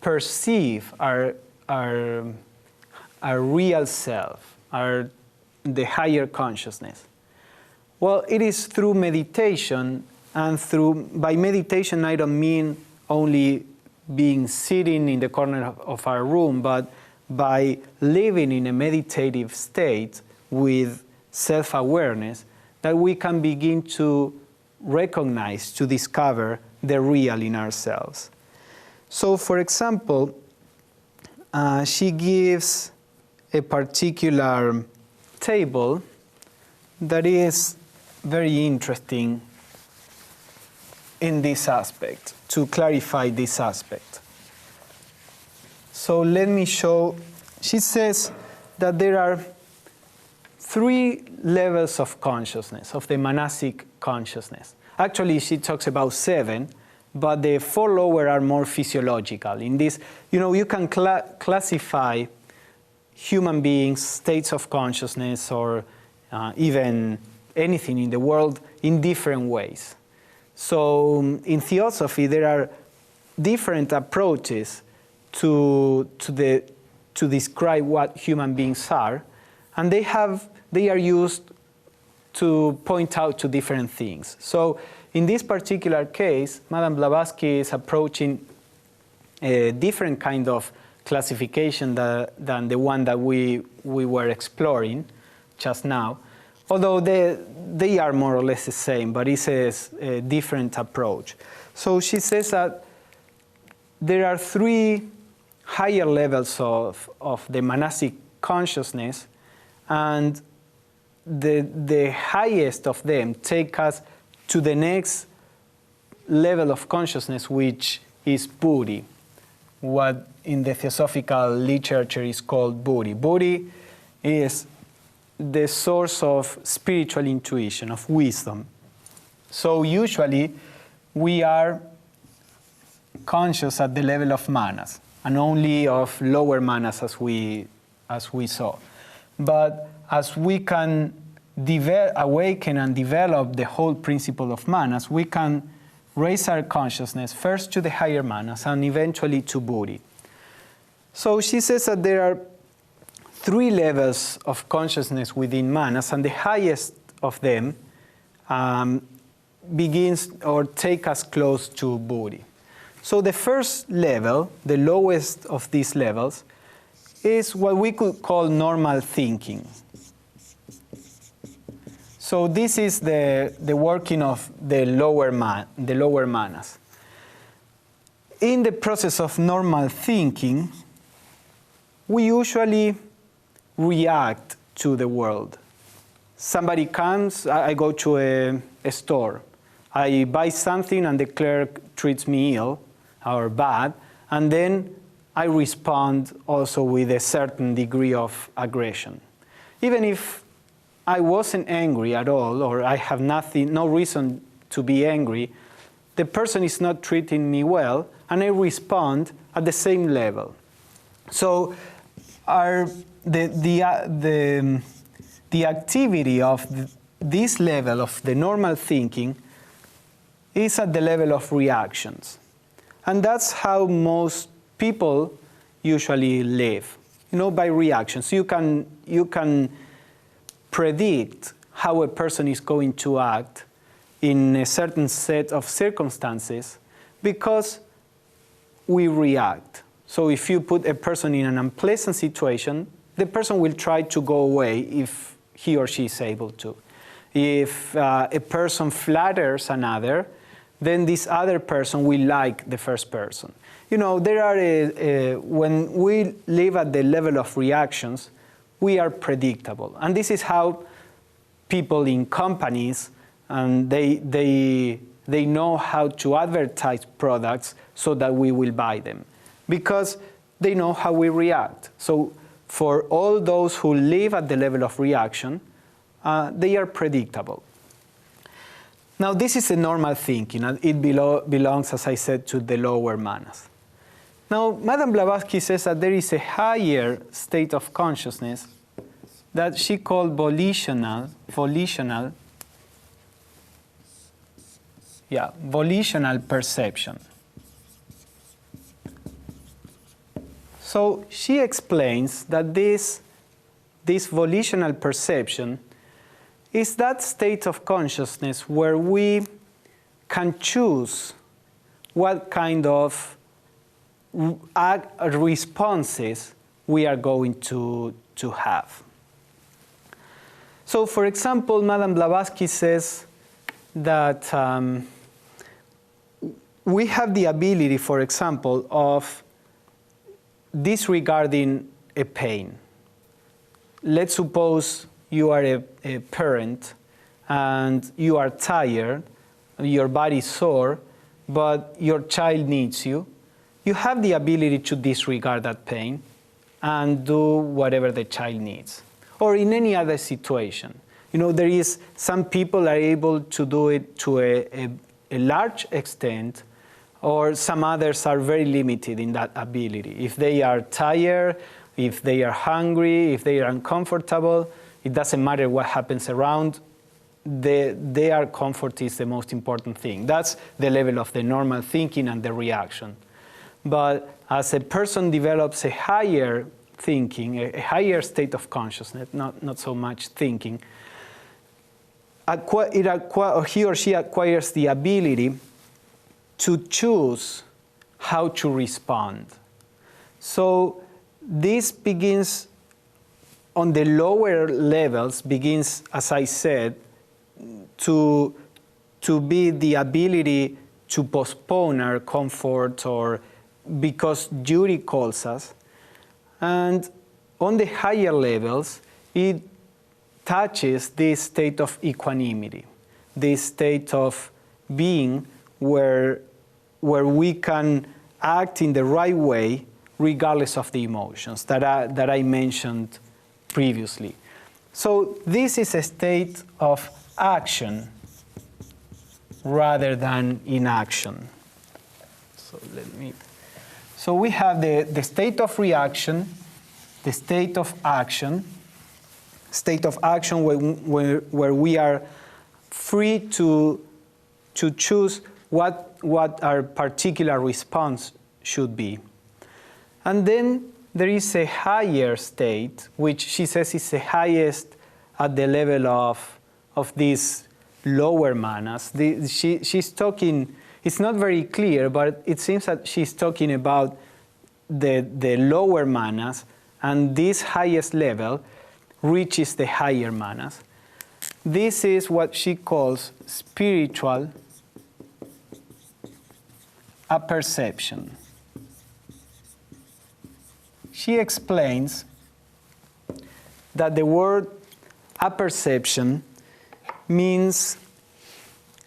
perceive our real self, the higher consciousness? Well, it is through meditation, and by meditation I don't mean only being sitting in the corner of our room, but by living in a meditative state with self-awareness, that we can begin to recognize, to discover the real in ourselves. So, for example, she gives a particular table that is very interesting in this aspect, to clarify this aspect. So let me show. She says that there are 3 levels of consciousness, of the monastic consciousness. Actually, she talks about 7, but the 4 lower are more physiological. In this, you can classify human beings, states of consciousness, or even anything in the world in different ways. So in Theosophy, there are different approaches to describe what human beings are, and they are used to point out to different things. So in this particular case, Madame Blavatsky is approaching a different kind of classification than the one that we were exploring just now, although they are more or less the same, but it's a different approach. So she says that there are 3 higher levels of the monastic consciousness, and the highest of them take us to the next level of consciousness, which is buddhi, what in the Theosophical literature is called buddhi. Buddhi is the source of spiritual intuition, of wisdom. So usually we are conscious at the level of manas, and only of lower manas as we saw. But as we can awaken and develop the whole principle of manas, we can raise our consciousness first to the higher manas and eventually to buddhi. So she says that there are 3 levels of consciousness within manas, and the highest of them begins or take us close to buddhi. So the first level, the lowest of these levels, is what we could call normal thinking. So this is the working of the lower manas. In the process of normal thinking, we usually react to the world. Somebody comes, I go to a store, I buy something and the clerk treats me ill or bad, and then I respond also with a certain degree of aggression. Even if I wasn't angry at all, or I have no reason to be angry, the person is not treating me well, and I respond at the same level. So the activity of this level of the normal thinking is at the level of reactions. And that's how most people usually live, by reactions. You can predict how a person is going to act in a certain set of circumstances because we react. So if you put a person in an unpleasant situation, the person will try to go away if he or she is able to. If a person flatters another, then this other person will like the first person. You know, there are when we live at the level of reactions, we are predictable. And this is how people in companies, and they know how to advertise products so that we will buy them, because they know how we react. So for all those who live at the level of reaction, they are predictable. Now, this is a normal thinking, and it belongs, as I said, to the lower manas. Now, Madame Blavatsky says that there is a higher state of consciousness that she called volitional perception. So she explains that this volitional perception is that state of consciousness where we can choose what kind of responses we are going to have. So, for example, Madame Blavatsky says that we have the ability, for example, of disregarding a pain. Let's suppose you are a parent and you are tired, your body is sore, but your child needs you. You have the ability to disregard that pain and do whatever the child needs. Or in any other situation. You know, there is some people are able to do it to a large extent, or some others are very limited in that ability. If they are tired, if they are hungry, if they are uncomfortable, it doesn't matter what happens around, their comfort is the most important thing. That's the level of the normal thinking and the reaction. But as a person develops a higher thinking, a higher state of consciousness, not so much thinking, he or she acquires the ability to choose how to respond. So this begins on the lower levels, begins, as I said, to be the ability to postpone our comfort or because duty calls us. And on the higher levels, it touches this state of equanimity, this state of being where we can act in the right way regardless of the emotions that I mentioned previously. So this is a state of action rather than inaction. So we have the state of reaction, the state of action where we are free to choose what our particular response should be. And then there is a higher state, which she says is the highest at the level of these lower manas. She's talking, it's not very clear, but it seems that she's talking about the lower manas, and this highest level reaches the higher manas. This is what she calls spiritual apperception. She explains that the word apperception means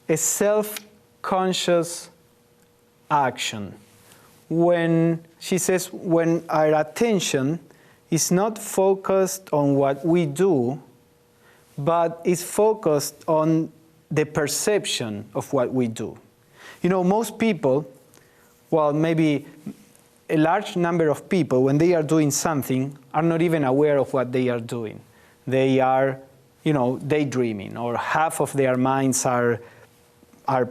a self-conscious action. When she says, when our attention is not focused on what we do, but is focused on the perception of what we do. You know, most people, well, maybe a large number of people, when they are doing something, are not even aware of what they are doing. They are, you know, daydreaming, or half of their minds are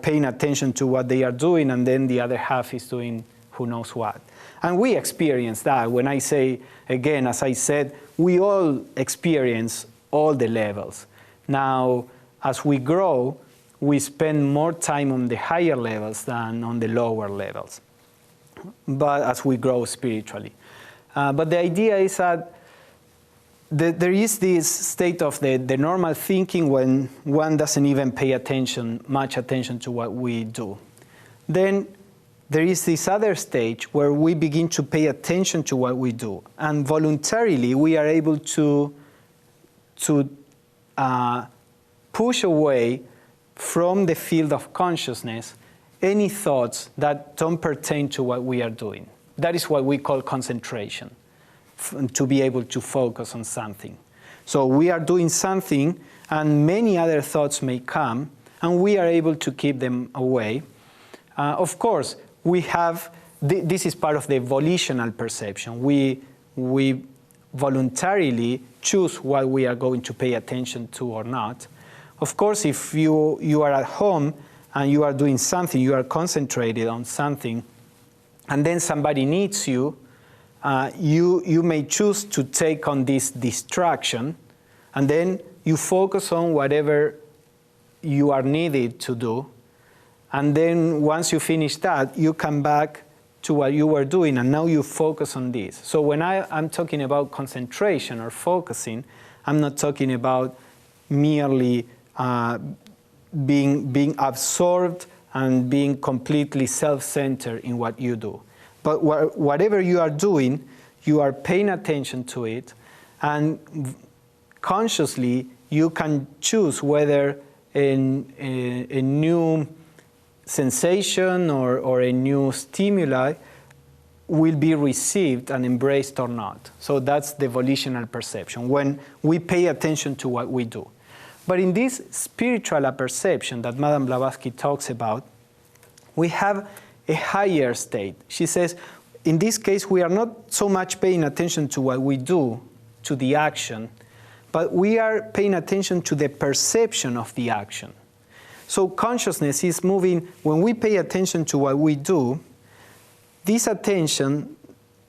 paying attention to what they are doing, and then the other half is doing who knows what. And we experience that. When I say, again, as I said, we all experience all the levels. Now, as we grow, we spend more time on the higher levels than on the lower levels, but as we grow spiritually. But the idea is that there is this state of the normal thinking when one doesn't even pay much attention to what we do. then there is this other stage where we begin to pay attention to what we do. And voluntarily, we are able to push away from the field of consciousness any thoughts that don't pertain to what we are doing. That is what we call concentration, to be able to focus on something. So we are doing something, and many other thoughts may come, and we are able to keep them away. Of course, we have, this is part of the volitional perception. We voluntarily choose what we are going to pay attention to or not. Of course, if you are at home and you are doing something, you are concentrated on something, and then somebody needs you, you may choose to take on this distraction, and then you focus on whatever you are needed to do. And then once you finish that, you come back to what you were doing, and now you focus on this. So when I'm talking about concentration or focusing, I'm not talking about merely being absorbed and being completely self-centered in what you do. But whatever you are doing, you are paying attention to it, and consciously you can choose whether a new sensation or a new stimuli will be received and embraced or not. So that's the volitional perception, when we pay attention to what we do. But in this spiritual perception that Madame Blavatsky talks about, we have a higher state. She says, in this case, we are not so much paying attention to what we do, to the action, but we are paying attention to the perception of the action. So consciousness is moving, when we pay attention to what we do, this attention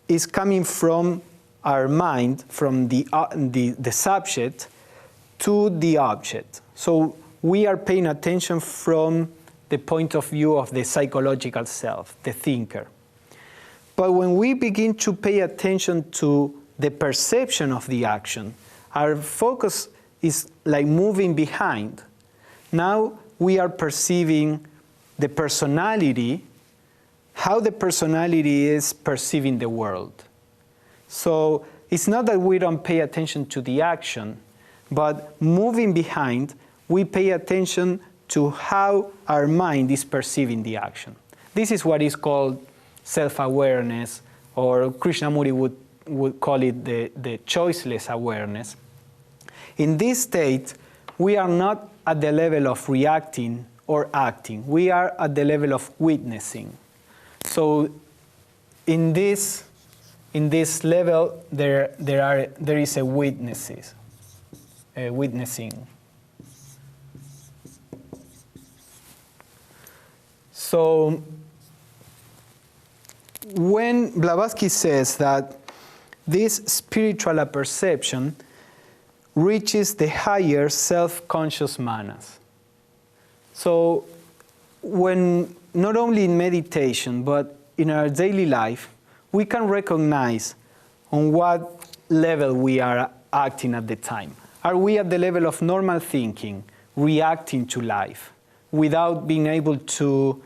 is coming from our mind, from the subject, to the object. So we are paying attention from the point of view of the psychological self, the thinker. But when we begin to pay attention to the perception of the action, our focus is like moving behind. Now we are perceiving the personality, how the personality is perceiving the world. So it's not that we don't pay attention to the action, but moving behind, we pay attention to how our mind is perceiving the action. This is what is called self-awareness, or Krishnamurti would call it the choiceless awareness. In this state, we are not at the level of reacting or acting. We are at the level of witnessing. So in this level, there is a witnessing. So when Blavatsky says that this spiritual perception reaches the higher self-conscious manas. So when, not only in meditation, but in our daily life, we can recognize on what level we are acting at the time. Are we at the level of normal thinking, reacting to life, without being able to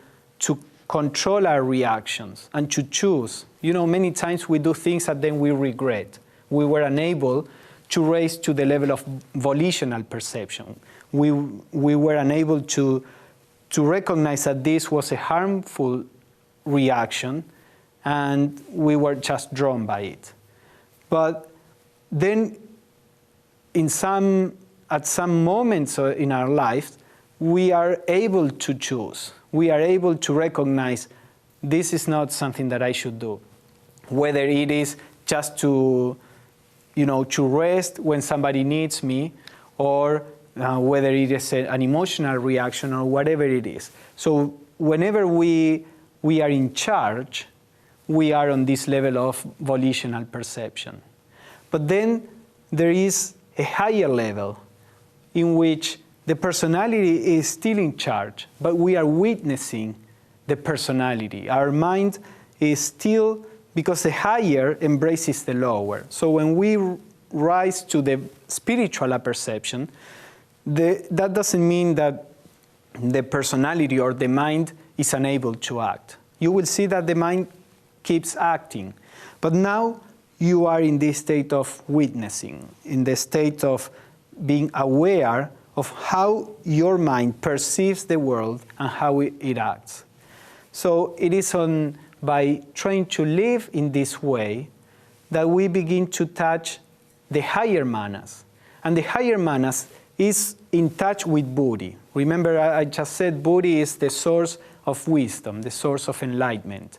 control our reactions and to choose? You know, many times we do things that then we regret. We were unable to raise to the level of volitional perception. We were unable to recognize that this was a harmful reaction, and we were just drawn by it. But then at some moments in our life, we are able to choose. We are able to recognize this is not something that I should do. Whether it is just to rest when somebody needs me, or whether it is an emotional reaction or whatever it is. So whenever we are in charge, we are on this level of volitional perception. But then there is a higher level in which the personality is still in charge, but we are witnessing the personality. Our mind is still, because the higher embraces the lower. So when we rise to the spiritual perception, that doesn't mean that the personality or the mind is unable to act. You will see that the mind keeps acting. But now you are in this state of witnessing, in the state of being aware of how your mind perceives the world and how it acts. So it is by trying to live in this way that we begin to touch the higher manas. And the higher manas is in touch with Buddhi. Remember, I just said Buddhi is the source of wisdom, the source of enlightenment.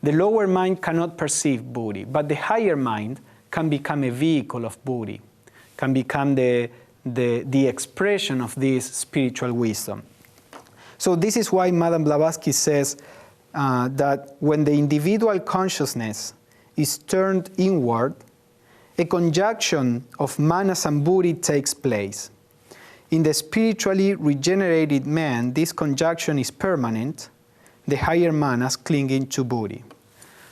The lower mind cannot perceive Buddhi, but the higher mind can become a vehicle of Buddhi, can become the expression of this spiritual wisdom. So this is why Madame Blavatsky says that when the individual consciousness is turned inward, a conjunction of manas and Buddhi takes place. In the spiritually regenerated man, this conjunction is permanent, the higher manas clinging to Buddhi.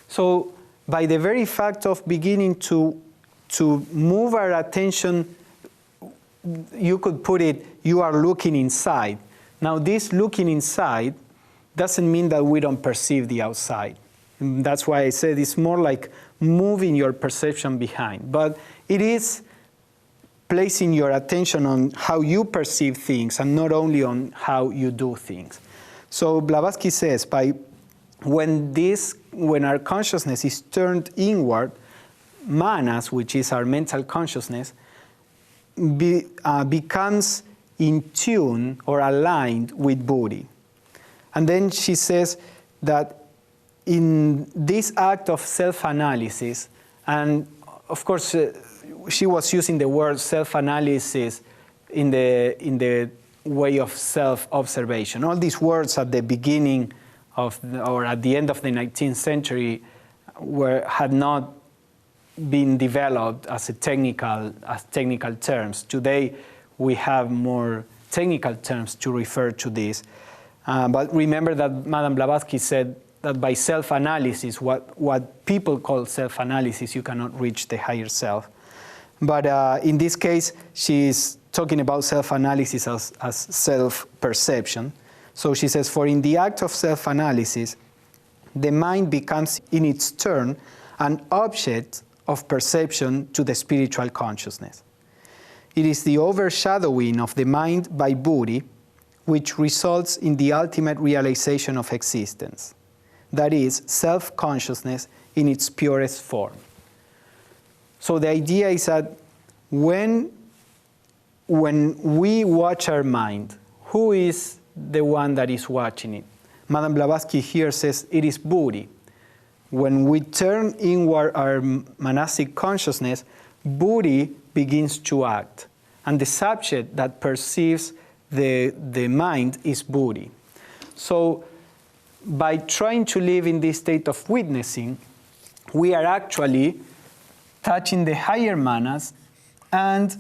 So by the very fact of beginning to move our attention, you could put it, you are looking inside. Now this looking inside doesn't mean that we don't perceive the outside. And that's why I said it's more like moving your perception behind. But it is placing your attention on how you perceive things and not only on how you do things. So Blavatsky says, when our consciousness is turned inward, manas, which is our mental consciousness, becomes in tune or aligned with Buddhi. And then she says that in this act of self-analysis, and of course she was using the word self-analysis in the way of self-observation. All these words at the beginning or at the end of the 19th century had not been developed as technical terms. Today we have more technical terms to refer to this. But remember that Madame Blavatsky said that by self-analysis, what people call self-analysis, you cannot reach the higher self. But in this case, she is talking about self-analysis as self-perception. So she says, for in the act of self-analysis, the mind becomes in its turn an object of perception to the spiritual consciousness. It is the overshadowing of the mind by Buddhi which results in the ultimate realization of existence. That is, self-consciousness in its purest form. So the idea is that when we watch our mind, who is the one that is watching it? Madame Blavatsky here says it is Buddhi. When we turn inward our monastic consciousness, Buddhi begins to act. And the subject that perceives the mind is Buddhi. So by trying to live in this state of witnessing, we are actually touching the higher manas, and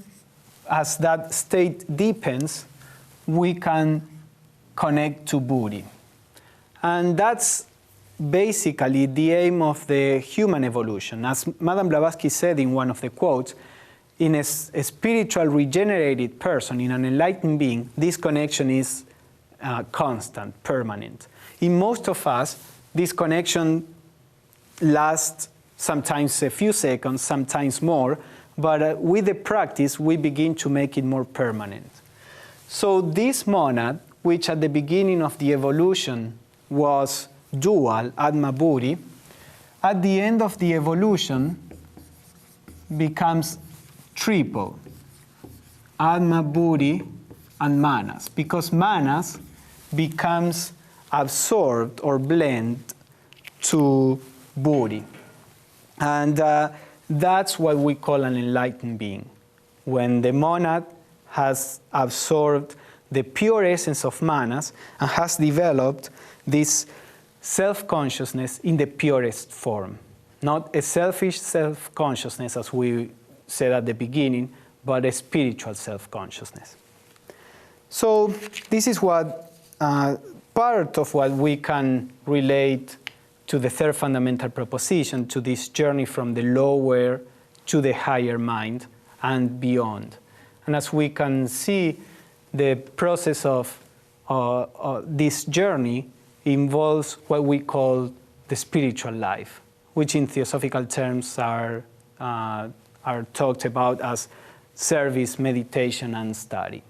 as that state deepens, we can connect to Buddhi. And that's basically the aim of the human evolution. As Madame Blavatsky said in one of the quotes, in a spiritual regenerated person, in an enlightened being, this connection is constant, permanent. In most of us, this connection lasts sometimes a few seconds, sometimes more, but with the practice, we begin to make it more permanent. So this monad, which at the beginning of the evolution was dual, Atma Buddhi, at the end of the evolution becomes triple, Atma, Buddhi, and Manas, because Manas becomes absorbed or blend to Buddhi. And that's what we call an enlightened being. When the monad has absorbed the pure essence of Manas and has developed this self-consciousness in the purest form. Not a selfish self-consciousness, as we said at the beginning, but a spiritual self-consciousness. So this is what part of what we can relate to the third fundamental proposition, to this journey from the lower to the higher mind and beyond. And as we can see, the process of this journey involves what we call the spiritual life, which in theosophical terms are talked about as service, meditation, and study.